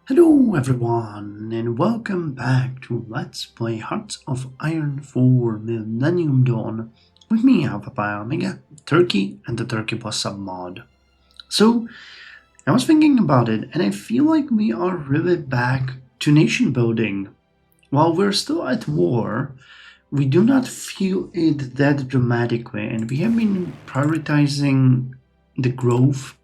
Hello everyone and welcome back to Let's Play Hearts of Iron 4 Millennium Dawn with me, Alpha Pi Omega, Turkey and the Turkey Plus submod. So, I was thinking about it and I feel like we are really back to nation building. While we're still at war, we do not feel it that dramatically and we have been prioritizing the growth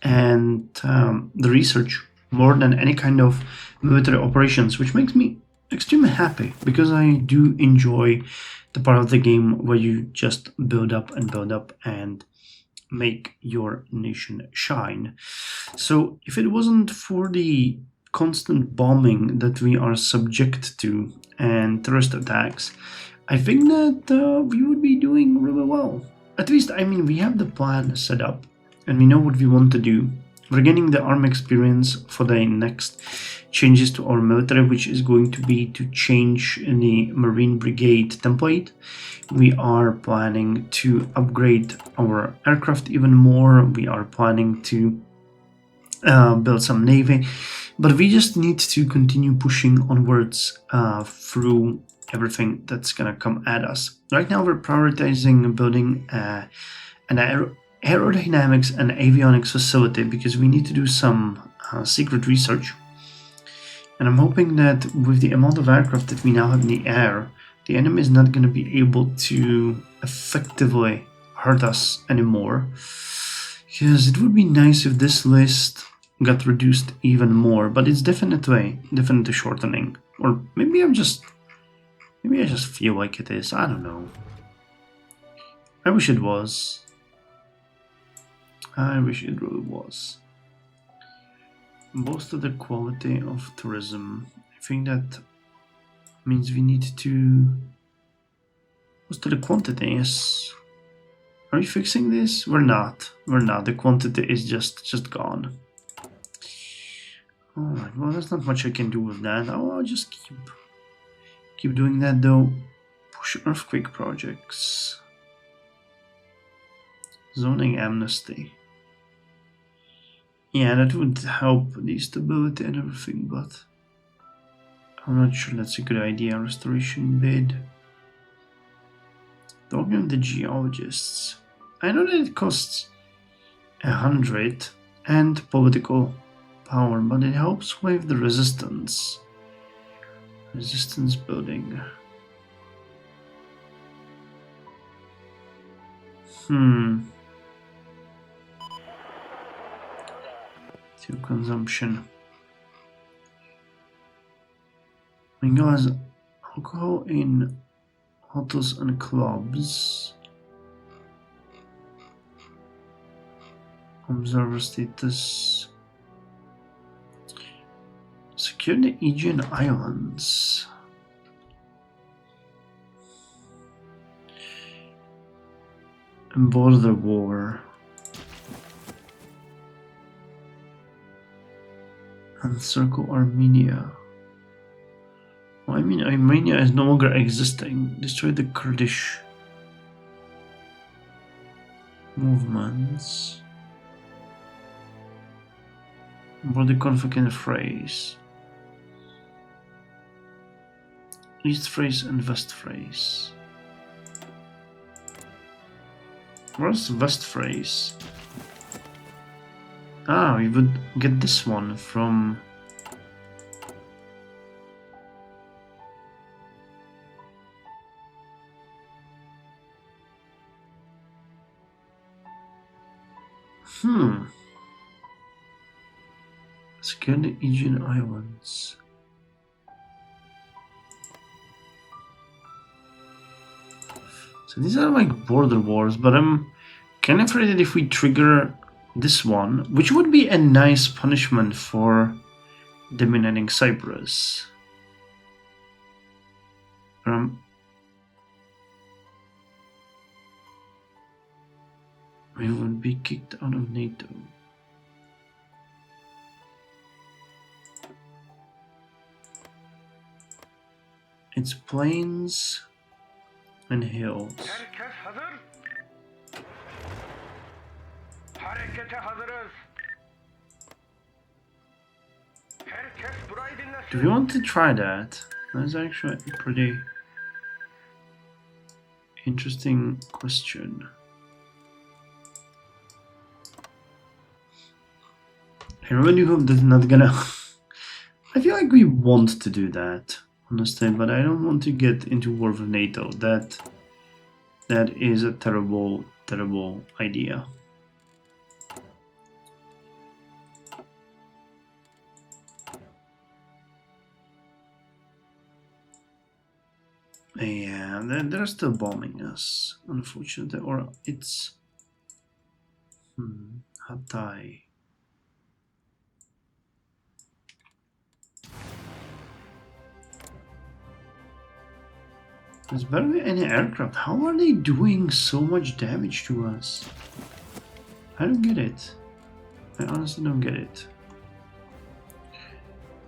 and the research more than any kind of military operations, which makes me extremely happy because I do enjoy the part of the game where you just build up and make your nation shine. So if it wasn't for the constant bombing that we are subject to and terrorist attacks, I think that we would be doing really well. At least, I mean, we have the plan set up and we know what we want to do. We're getting the army experience for the next changes to our military, which is going to be to change the Marine Brigade template. We are planning to upgrade our aircraft even more. We are planning to build some navy, but we just need to continue pushing onwards through everything that's gonna come at us. Right now we're prioritizing building an aerodynamics and avionics facility because we need to do some secret research. And I'm hoping that with the amount of aircraft that we now have in the air, the enemy is not going to be able to effectively hurt us anymore. Because it would be nice if this list got reduced even more, but it's definitely shortening. Or maybe I just feel like it is. I don't know. I wish it was. I wish it really was. Most of the quality of tourism, I think that means we need to. Most of the quantity, yes. Are we fixing this? We're not. We're not. The quantity is just gone. Alright, well there's not much I can do with that. I'll just keep doing that though. Push earthquake projects. Zoning amnesty. Yeah, that would help the stability and everything, but I'm not sure that's a good idea. Restoration bid. Talking of the geologists. I know that it costs 100 and political power, but it helps with the resistance. Resistance building. To consumption. Mingle has alcohol in hotels and clubs. Observer status. Secure the Aegean Islands. Border war. Encircle Armenia. Well, I mean, Armenia is no longer existing. Destroy the Kurdish movements. Border conflict in Thrace. East Thrace and West Thrace. Where's West Thrace? Ah, we would get this one from... Secure the Aegean Islands. So these are like border wars, but I'm kind of afraid that if we trigger this one, which would be a nice punishment for dominating Cyprus. We would be kicked out of NATO. It's plains and hills. Herkes hazır. Harekete hazırız. Do we want to try that? That's actually a pretty interesting question. I really hope that's not gonna... I feel like we want to do that, honestly, but I don't want to get into war with NATO. That is a terrible, terrible idea. Yeah, they're still bombing us, unfortunately. Or it's... Hatay. There's barely any aircraft. How are they doing so much damage to us? I don't get it. I honestly don't get it.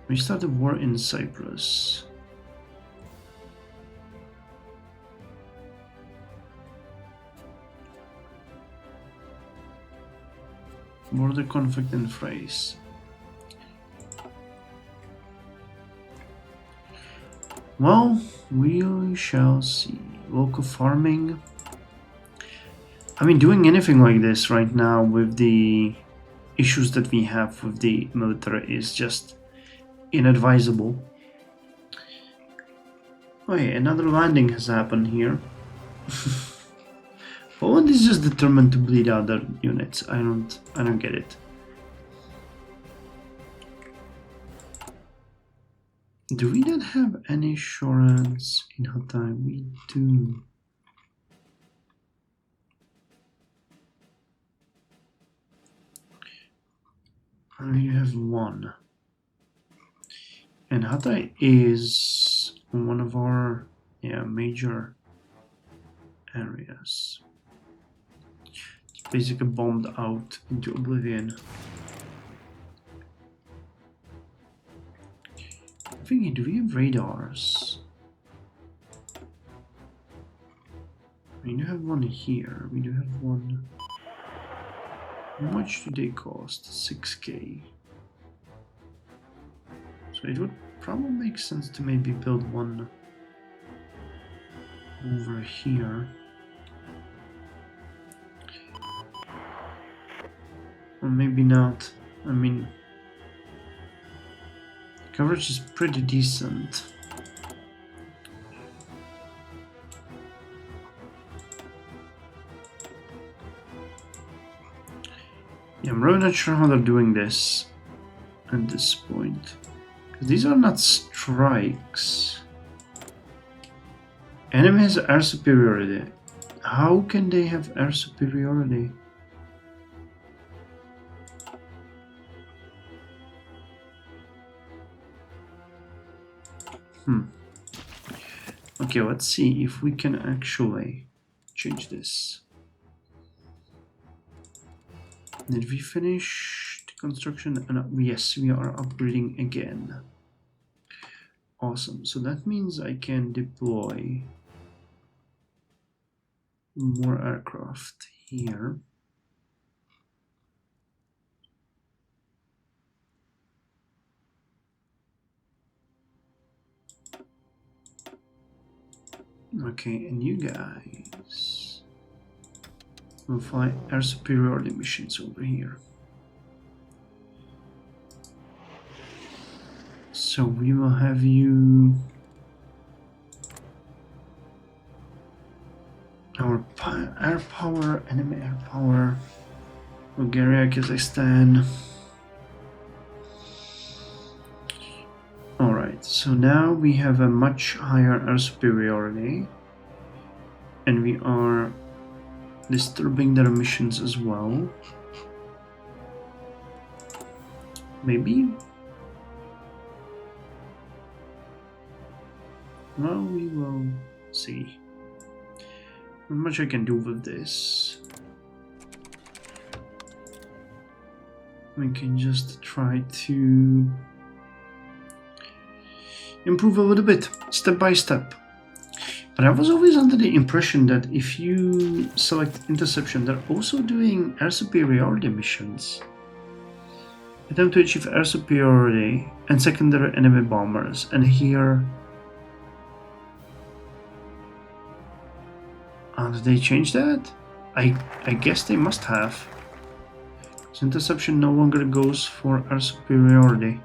We started war in Cyprus. Border conflict in Thrace. Well, we shall see. Local farming. I mean, doing anything like this right now with the issues that we have with the military is just inadvisable. Oh yeah, another landing has happened here. Poland is just determined to bleed out their units. I don't get it. Do we not have any assurance in Hatay? We do. And we have one. And Hatay is one of our major areas. It's basically bombed out into oblivion. I'm thinking, do we have radars? We do have one here. We do have one. How much do they cost? 6k. So it would probably make sense to maybe build one over here. Or maybe not. I mean, coverage is pretty decent. Yeah, I'm really not sure how they're doing this at this point. These are not strikes. Enemy has air superiority. How can they have air superiority? Okay, let's see if we can actually change this. Did we finish the construction? Yes, we are upgrading again. Awesome. So that means I can deploy more aircraft here. Okay, and you guys will fly air superiority missions over here. So we will have you our air power, enemy air power, Bulgaria, Kazakhstan. Alright, so now we have a much higher air superiority, and we are disturbing their missions as well. Maybe? Well, we will see. Not much I can do with this. We can just try to improve a little bit, step by step. But I was always under the impression that if you select interception, they're also doing air superiority missions. Attempt to achieve air superiority and secondary enemy bombers. And here... did they change that? I guess they must have. So interception no longer goes for air superiority.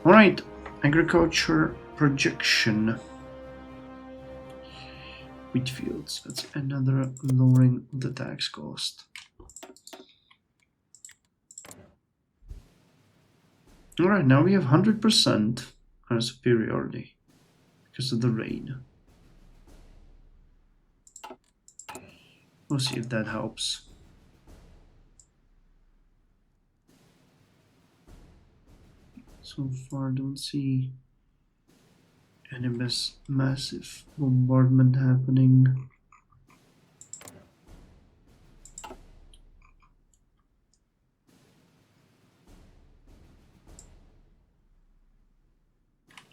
Alright, agriculture projection. Wheat fields, that's another lowering of the tax cost. Alright, now we have 100% air superiority because of the rain. We'll see if that helps. So far, don't see any massive bombardment happening.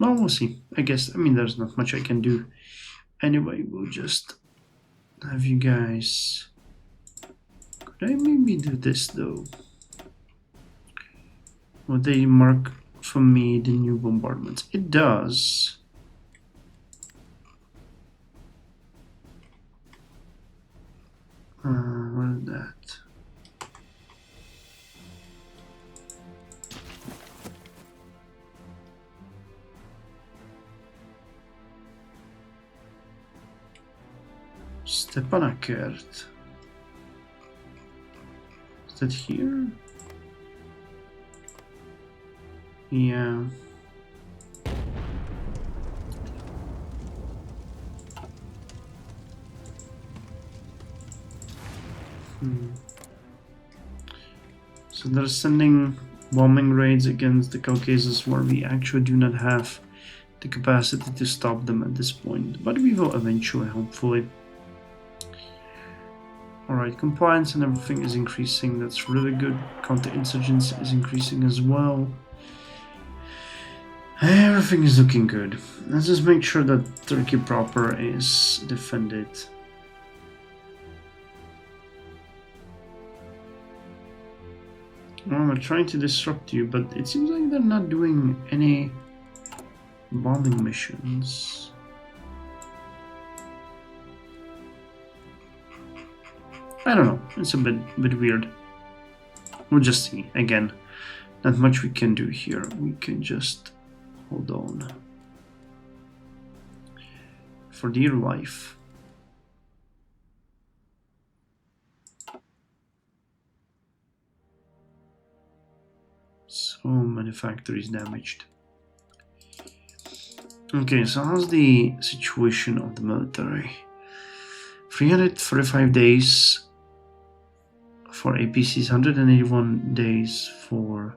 Well, we'll see. I guess, I mean, there's not much I can do. Anyway, we'll just have you guys... Could I maybe do this, though? Would they mark for me the new bombardments? It does. What is that? Stepanakert. Is that here? Yeah. So they're sending bombing raids against the Caucasus where we actually do not have the capacity to stop them at this point, but we will eventually, hopefully. Alright, compliance and everything is increasing, that's really good. Counter-insurgency is increasing as well. Everything is looking good. Let's just make sure that Turkey proper is defended. Well, we're trying to disrupt you, but it seems like they're not doing any bombing missions. I don't know, it's a bit weird. We'll just see. Again, not much we can do here. We can just hold on. For dear life. So many factories damaged. Okay, so how's the situation of the military? 345 days for APCs, 181 days for...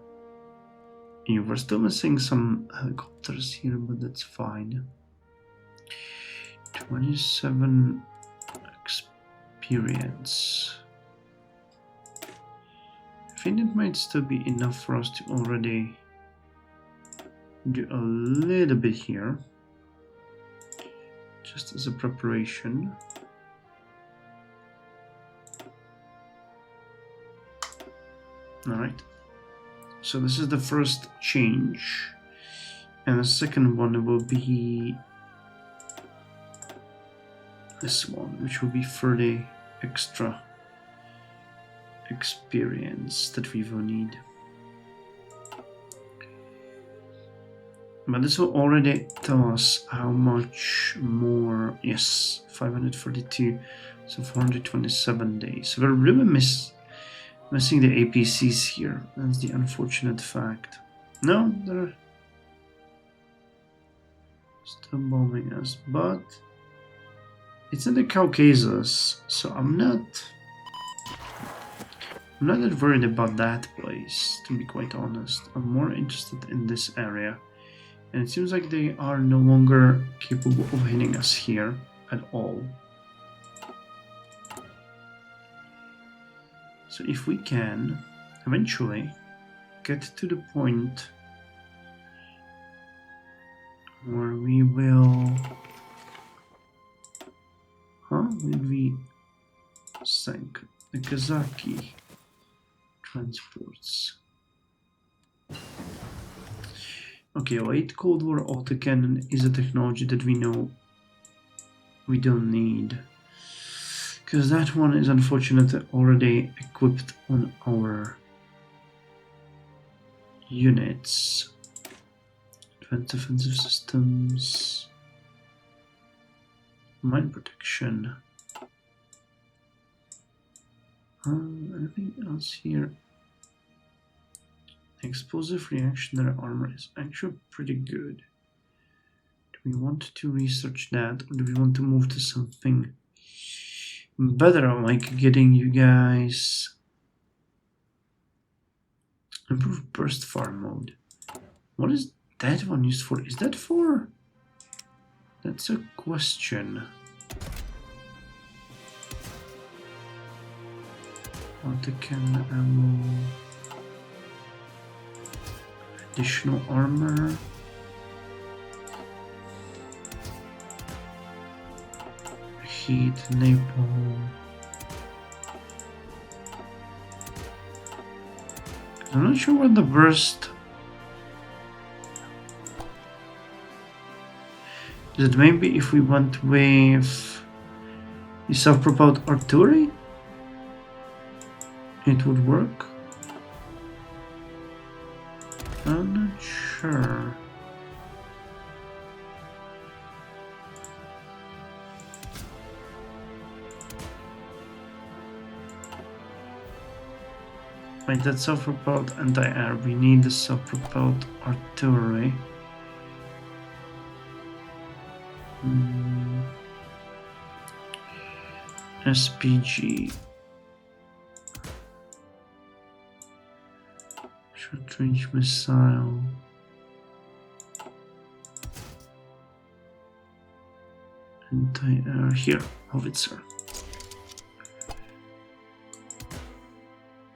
We're still missing some helicopters here, but that's fine. 27 experience. I think it might still be enough for us to already do a little bit here, just as a preparation. Alright, so this is the first change, and the second one will be this one, which will be 30 extra experience that we will need. But this will already tell us how much more. Yes, 542, so 427 days. So we're really missing the APCs here. That's the unfortunate fact. No, they're still bombing us, but it's in the Caucasus, so I'm not that worried about that place, to be quite honest. I'm more interested in this area, and it seems like they are no longer capable of hitting us here at all. So if we can eventually get to the point where we will... we sank the Kazaki transports. Okay, light Cold War autocannon is a technology that we know we don't need, because that one is unfortunately already equipped on our units. Advanced defensive systems, mine protection. Anything else here? Explosive reactionary armor is actually pretty good. Do we want to research that, or do we want to move to something better, like getting you guys improved burst fire mode? What is that one used for? Is that for? That's a question. Autocannon ammo. Additional armor. Heat, napalm. I'm not sure what the burst. Is it maybe if we went with the self-propelled artillery, it would work? I'm not sure. Wait, that's self-propelled anti-air. We need the self-propelled artillery. SPG. Short-range missile. Anti-air. Here, howitzer.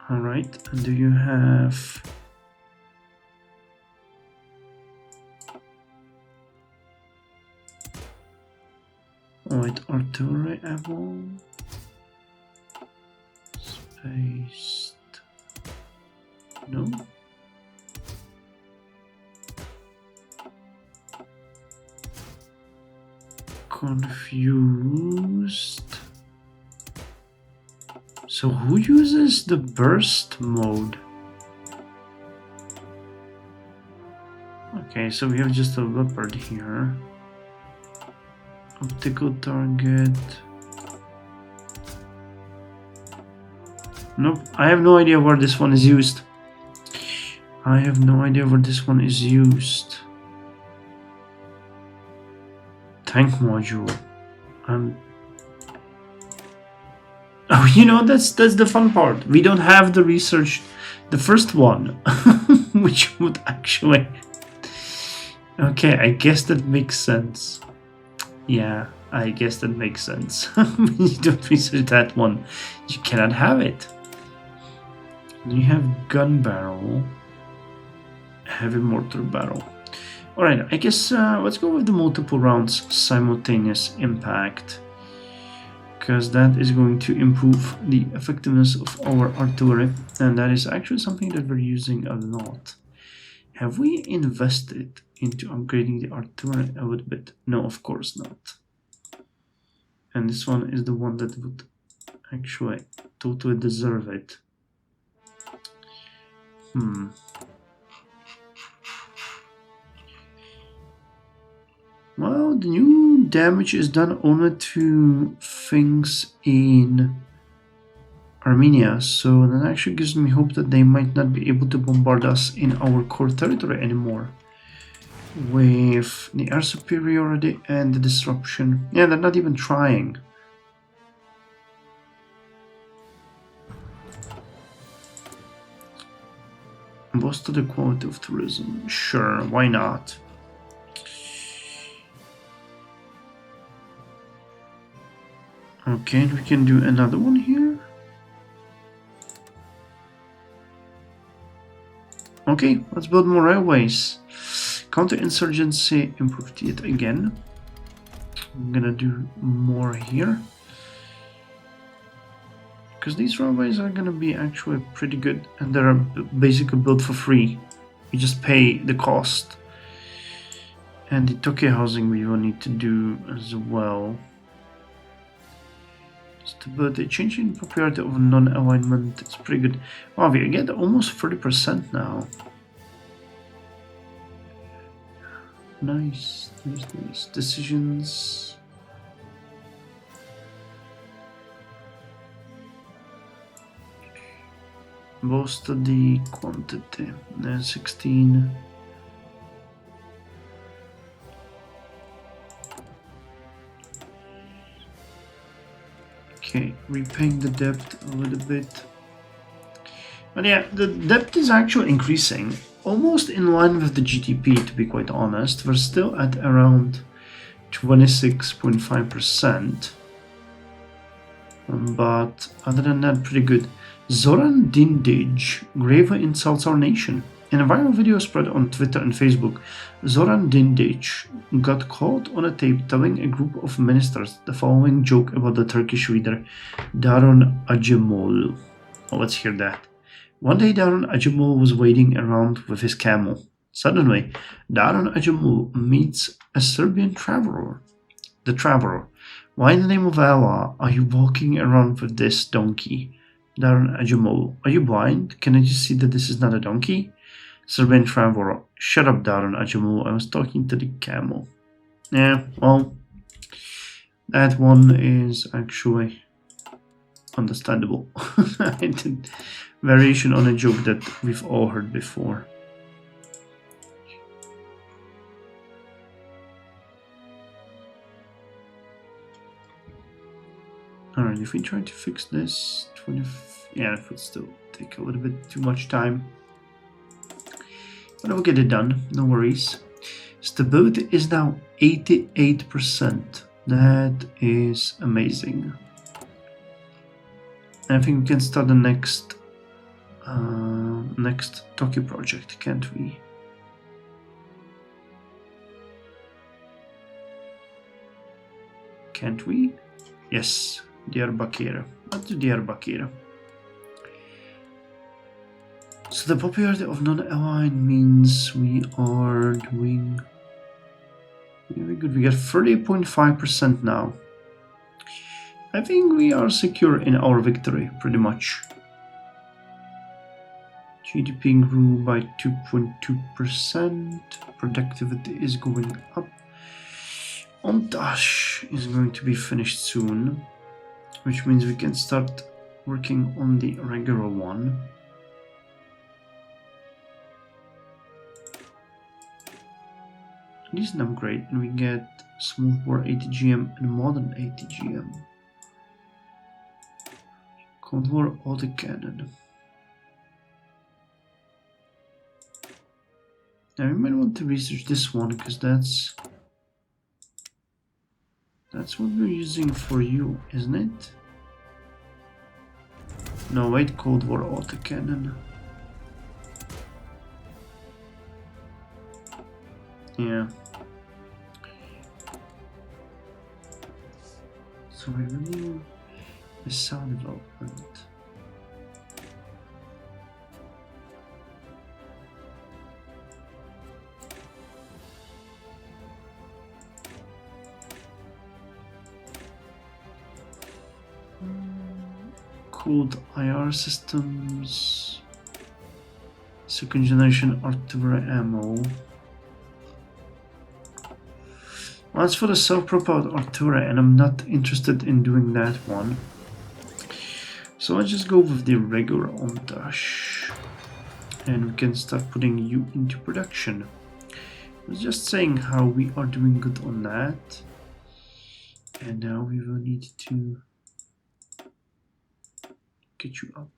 Alright, and do you have... Wait, artillery ammo? Spaced... No? Confused... So who uses the burst mode? Okay, so we have just a leopard here. Optical target. Nope, I have no idea where this one is used. I have no idea where this one is used. Tank module. Oh, you know, that's the fun part. We don't have the research, the first one, which would actually... Okay, I guess that makes sense. Yeah, I guess that makes sense. When you don't research that one, you cannot have it. You have gun barrel, heavy mortar barrel. Alright, I guess let's go with the multiple rounds simultaneous impact, because that is going to improve the effectiveness of our artillery, and that is actually something that we're using a lot. Have we invested into upgrading the artillery a little bit? No, of course not. And this one is the one that would actually totally deserve it. Well, the new damage is done only to things in Armenia, so that actually gives me hope that they might not be able to bombard us in our core territory anymore. With the air superiority and the disruption. Yeah, they're not even trying. Boost to the quality of tourism. Sure, why not? Okay, we can do another one here. Okay, let's build more railways. Counterinsurgency improved yet again. I'm gonna do more here. Because these railways are going to be actually pretty good, and they're basically built for free. You just pay the cost. And the Tokyo housing we will need to do as well. Stability, changing popularity of non-alignment, it's pretty good. Wow, we get almost 30% now. Nice, nice. Decisions. Most of the quantity, 16. Okay, repaying the debt a little bit. But yeah, the debt is actually increasing, almost in line with the GDP, to be quite honest. We're still at around 26.5%. But other than that, pretty good. Zoran Dindic gravely insults our nation. In a viral video spread on Twitter and Facebook, Zoran Dindic got caught on a tape telling a group of ministers the following joke about the Turkish leader Daron Acemoglu. Oh, let's hear that. One day Daron Acemoglu was waiting around with his camel. Suddenly, Daron Acemoglu meets a Serbian traveler. The traveler, why in the name of Allah are you walking around with this donkey? Daron Acemoglu, are you blind? Can I just see that this is not a donkey? Serbian traveler, shut up Daron Acemoglu, I was talking to the camel. Yeah, well, that one is actually understandable. Variation on a joke that we've all heard before. Alright, if we try to fix this, yeah, it would still take a little bit too much time. But we'll get it done, no worries. Stability is now 88%. That is amazing. I think we can start the next Tokyo project, can't we? Can't we? Yes, Diyarbakir. Let's do Diyarbakir. So the popularity of non-aligned means we are doing very good. We got 30.5% now. I think we are secure in our victory, pretty much. GDP grew by 2.2%. Productivity is going up. Montage is going to be finished soon, which means we can start working on the regular one. Decent upgrade, and we get smoothbore ATGM and modern ATGM. Cold War autocannon. Now we might want to research this one because that's what we're using for you, isn't it? No, wait, Cold War autocannon. Yeah. So we remove the sound development. Cooled IR systems. Second generation artillery ammo. Well, that's for the self-propelled artillery, and I'm not interested in doing that one. So let's just go with the regular montage. And we can start putting you into production. I was just saying how we are doing good on that. And now we will need to get you up.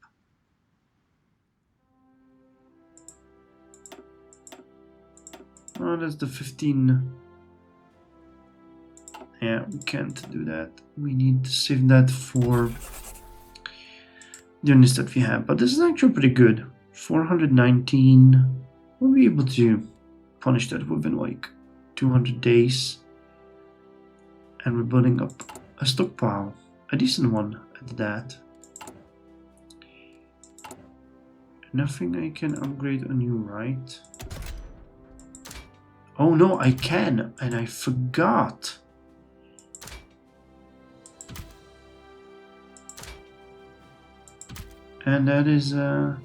Oh, that's the 15. Yeah, we can't do that. We need to save that for the units that we have. But this is actually pretty good. 419. We'll be able to punish that within like 200 days. And we're building up a stockpile. A decent one at that. Nothing I can upgrade on you, right? Oh no, I can, and I forgot. And that is a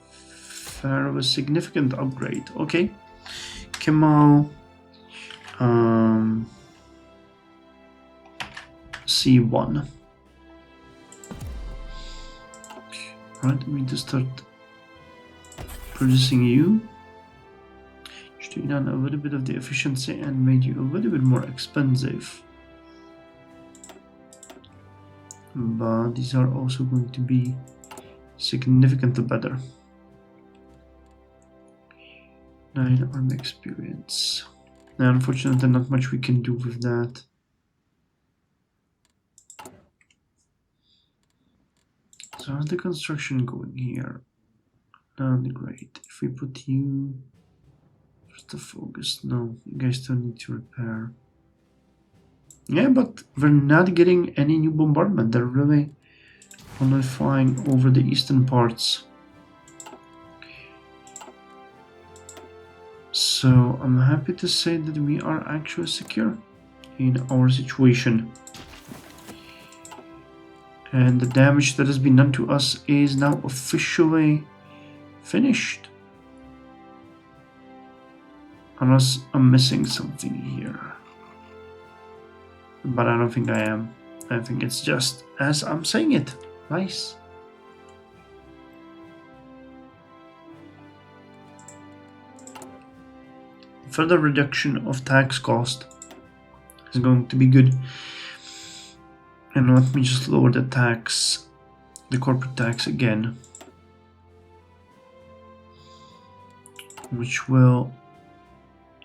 fair of a significant upgrade. Okay, Kemal, C1. Right, let me just start producing you. Just take down a little bit of the efficiency and made you a little bit more expensive. But these are also going to be significantly better. 9 army experience. Now, unfortunately, not much we can do with that. So how's the construction going here? Not great. If we put you 1st of August, no, you guys don't need to repair. Yeah, but we're not getting any new bombardment. They're really only flying over the eastern parts. So I'm happy to say that we are actually secure in our situation. And the damage that has been done to us is now officially finished. Unless I'm missing something here. But I don't think I am. I think it's just as I'm saying it. Nice. Further reduction of tax cost is going to be good. And let me just lower the tax, the corporate tax again. Which will,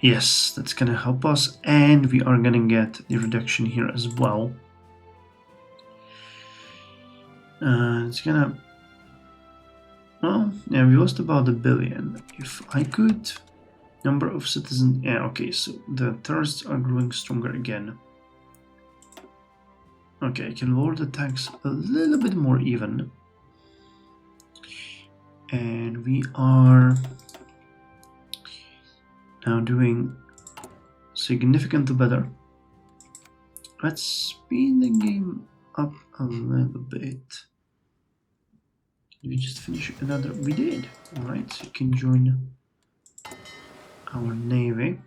yes, that's gonna help us, and we are gonna get the reduction here as well. It's gonna, well, yeah, we lost about 1 billion. If I could, number of citizens, yeah, okay, so the terrorists are growing stronger again. Okay, I can lower the tax a little bit more even. And we are now doing significantly better. Let's speed the game up a little bit. Did we just finish another? We did. Alright, so you can join our navy.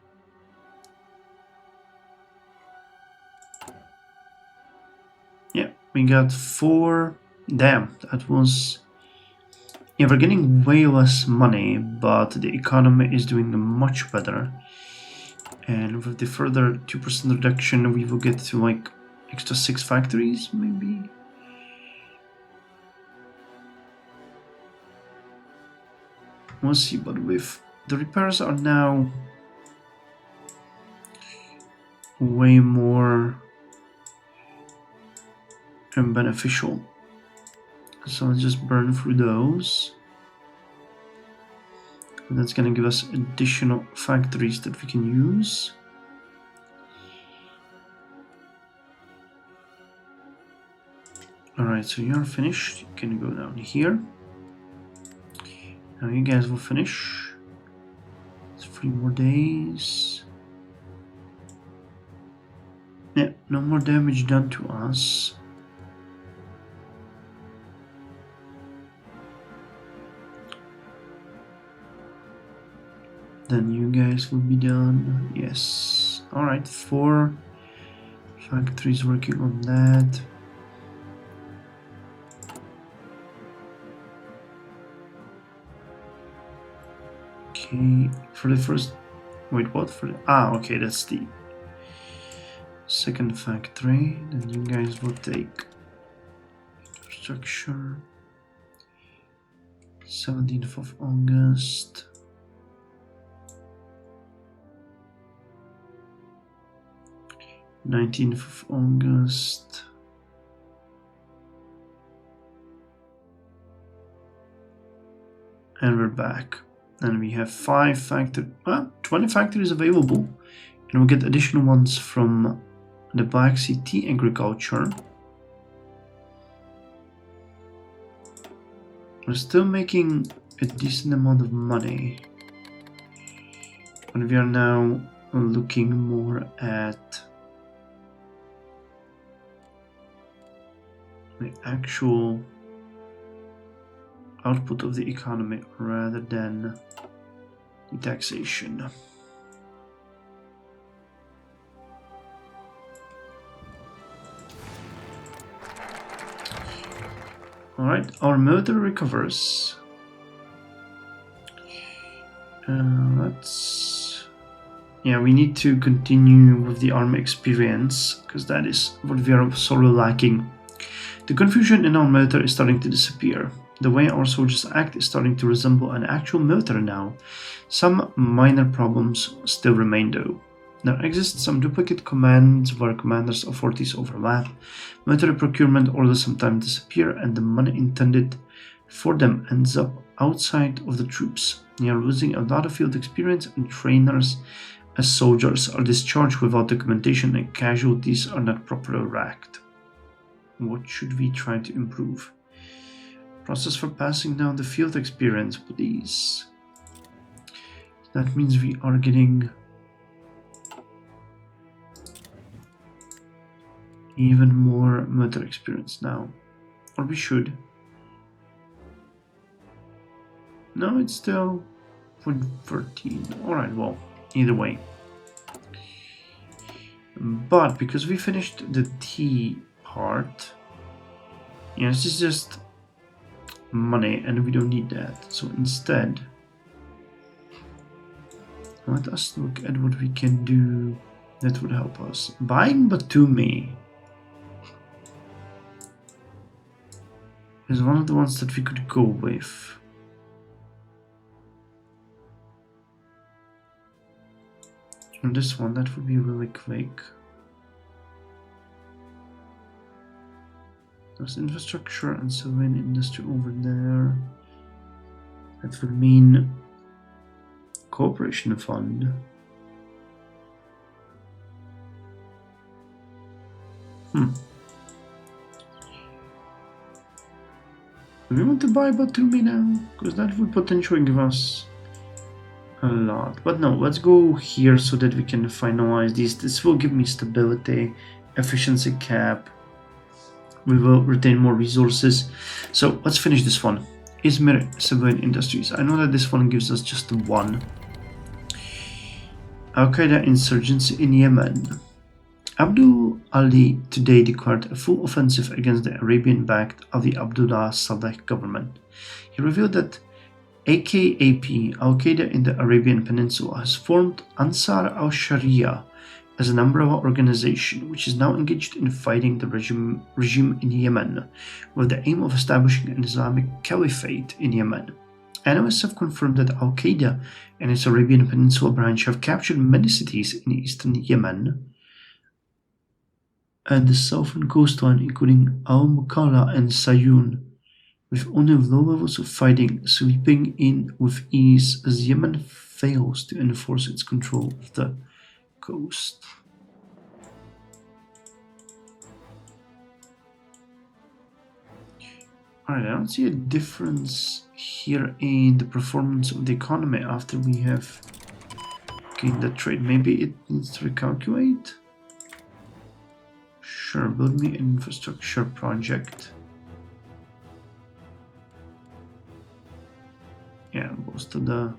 Yeah, we got 4. Damn, that was... Yeah, we're getting way less money, but the economy is doing much better. And with the further 2% reduction, we will get to like extra 6 factories, maybe. We'll see, but with the repairs are now way more beneficial. So let's just burn through those. And that's gonna give us additional factories that we can use. Alright, so you're finished. You can go down here. Now you guys will finish. It's 3 more days. Yeah, no more damage done to us. Then you guys will be done. Yes. Alright, 4 factories working on that. Okay, for the first... Wait, what? For the... Ah, okay, that's the second factory. Then you guys will take infrastructure. 17th of August. 19th of August. And we're back. And we have 5 factories, 20 factories available. And we'll get additional ones from the Black Sea tea agriculture. We're still making a decent amount of money, but we are now looking more at the actual output of the economy rather than the taxation. Alright, our military recovers. We need to continue with the army experience, because that is what we are sorely lacking. The confusion in our military is starting to disappear. The way our soldiers act is starting to resemble an actual military now. Some minor problems still remain though. There exist some duplicate commands where commanders' authorities overlap. Military procurement orders sometimes disappear, and the money intended for them ends up outside of the troops. They are losing a lot of field experience, and trainers as soldiers are discharged without documentation, and casualties are not properly racked. What should we try to improve? Process for passing down the field experience, please. That means we are getting even more military experience now. Or we should. No, it's still 0.13. Alright, well, either way. But because we finished the T part, this is just money and we don't need that. So instead, let us look at what we can do that would help us. Buying Batumi is one of the ones that we could go with. And this one, that would be really quick. There's infrastructure and civilian industry over there. That would mean cooperation fund. Do we want to buy Batumi now? Because that would potentially give us a lot. But no, let's go here so that we can finalize these. This will give me stability, efficiency cap. We will retain more resources. So let's finish this one. Izmir Civilian Industries. I know that this one gives us just one. Al-Qaeda insurgency in Yemen. Abdul Ali today declared a full offensive against the Arabian-backed Ali Abdullah Saleh government. He revealed that AKAP, Al-Qaeda in the Arabian Peninsula, has formed Ansar al-Sharia as an umbrella organization which is now engaged in fighting the regime in Yemen with the aim of establishing an Islamic caliphate in Yemen. Analysts have confirmed that Al-Qaeda and its Arabian Peninsula branch have captured many cities in eastern Yemen and the southern coastline, including Al-Mukalla and Sayun, with only low levels of fighting sweeping in with ease as Yemen fails to enforce its control of the coast. Alright, I don't see a difference here in the performance of the economy after we have gained that trade. Maybe it needs to recalculate? Sure, build me an infrastructure project. Yeah, most of the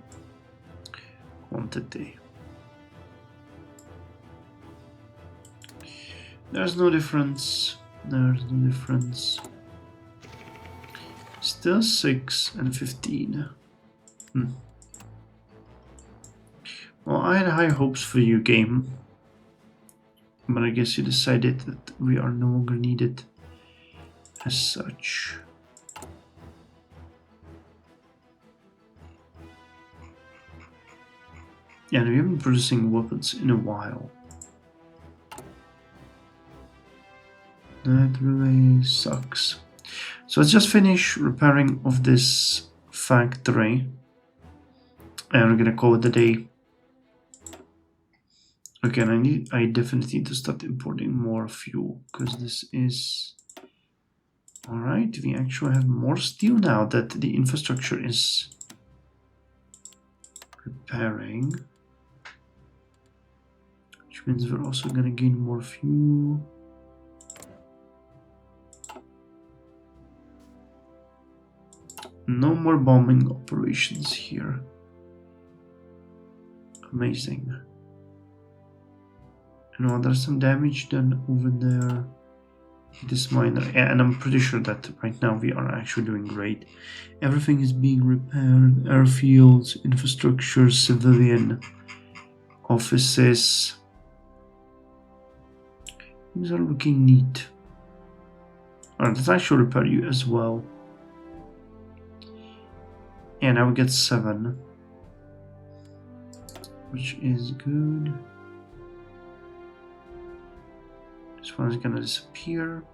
quantity. There's no difference. There's no difference. Still 6 and 15. Well, I had high hopes for you, game. But I guess you decided that we are no longer needed as such. Yeah, we haven't been producing weapons in a while. That really sucks. So let's just finish repairing of this factory. And we're gonna call it a day. Okay, I definitely need to start importing more fuel because this is Alright, we actually have more steel now that the infrastructure is repairing. Which means we're also gonna gain more fuel. No more bombing operations here. Amazing. And well, there's some damage done over there. This miner, yeah, and I'm pretty sure that right now we are actually doing great. Everything is being repaired. Airfields, infrastructure, civilian offices. These are looking neat. Alright, let's actually repair you as well. Yeah, now we get 7. Which is good. This one is gonna disappear.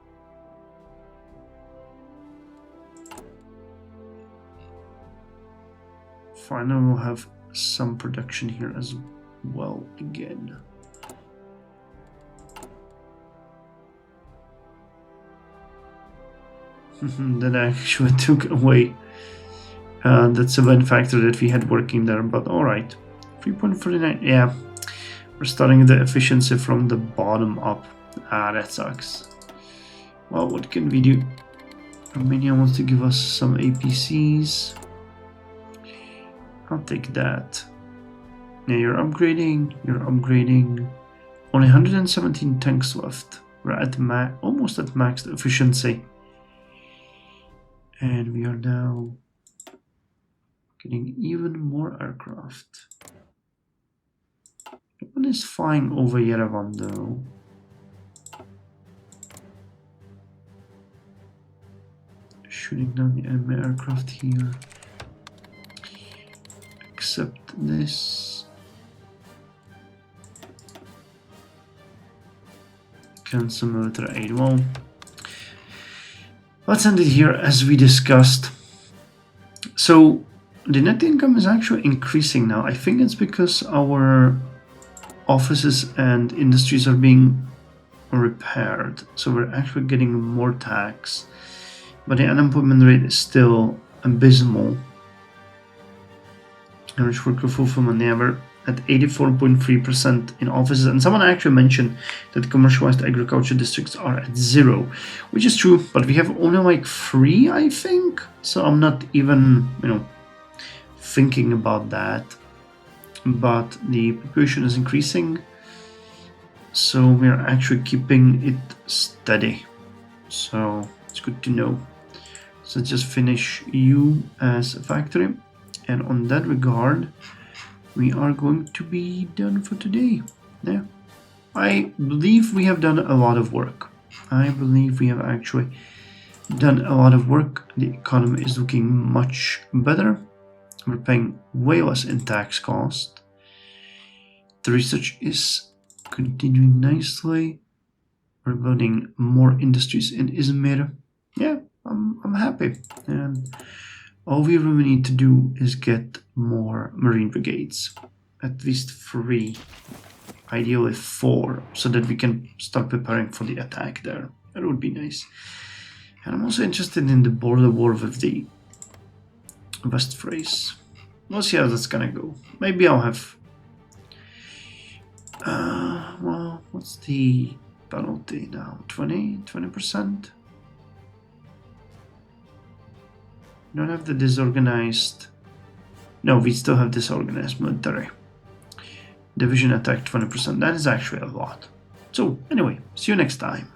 Finally, we'll have some production here as well again. That actually took away that 7 factor that we had working there, but alright. 3.49, yeah. We're starting the efficiency from the bottom up. Ah, that sucks. Well, what can we do? Romania wants to give us some APCs. I'll take that. Yeah, you're upgrading. Only 117 tanks left. We're at almost at max efficiency. And we are now getting even more aircraft. No one is flying over Yerevan though. Shooting down the enemy aircraft here. Except this. Cancel military aid. Well, let's end it here as we discussed. So the net income is actually increasing now. I think it's because our offices and industries are being repaired. So we're actually getting more tax. But the unemployment rate is still abysmal. Average worker fulfillment, yeah, we're at 84.3% in offices. And someone actually mentioned that commercialized agriculture districts are at 0, which is true, but we have only like 3, I think. So I'm not even, thinking about that. But the population is increasing. So we're actually keeping it steady. So it's good to know. So let's just finish you as a factory. And on that regard, we are going to be done for today. Yeah. I believe we have done a lot of work. I believe we have actually done a lot of work. The economy is looking much better. We're paying way less in tax cost. The research is continuing nicely. We're building more industries in Izmir. Yeah, I'm happy. And all we really need to do is get more marine brigades. At least 3. Ideally 4. So that we can start preparing for the attack there. That would be nice. And I'm also interested in the border war with the West Thrace. We'll see how that's gonna go. Maybe I'll have... well, what's the penalty now? 20%? We don't have the disorganized... No, we still have disorganized military. Division attack 20%. That is actually a lot. So, anyway, see you next time.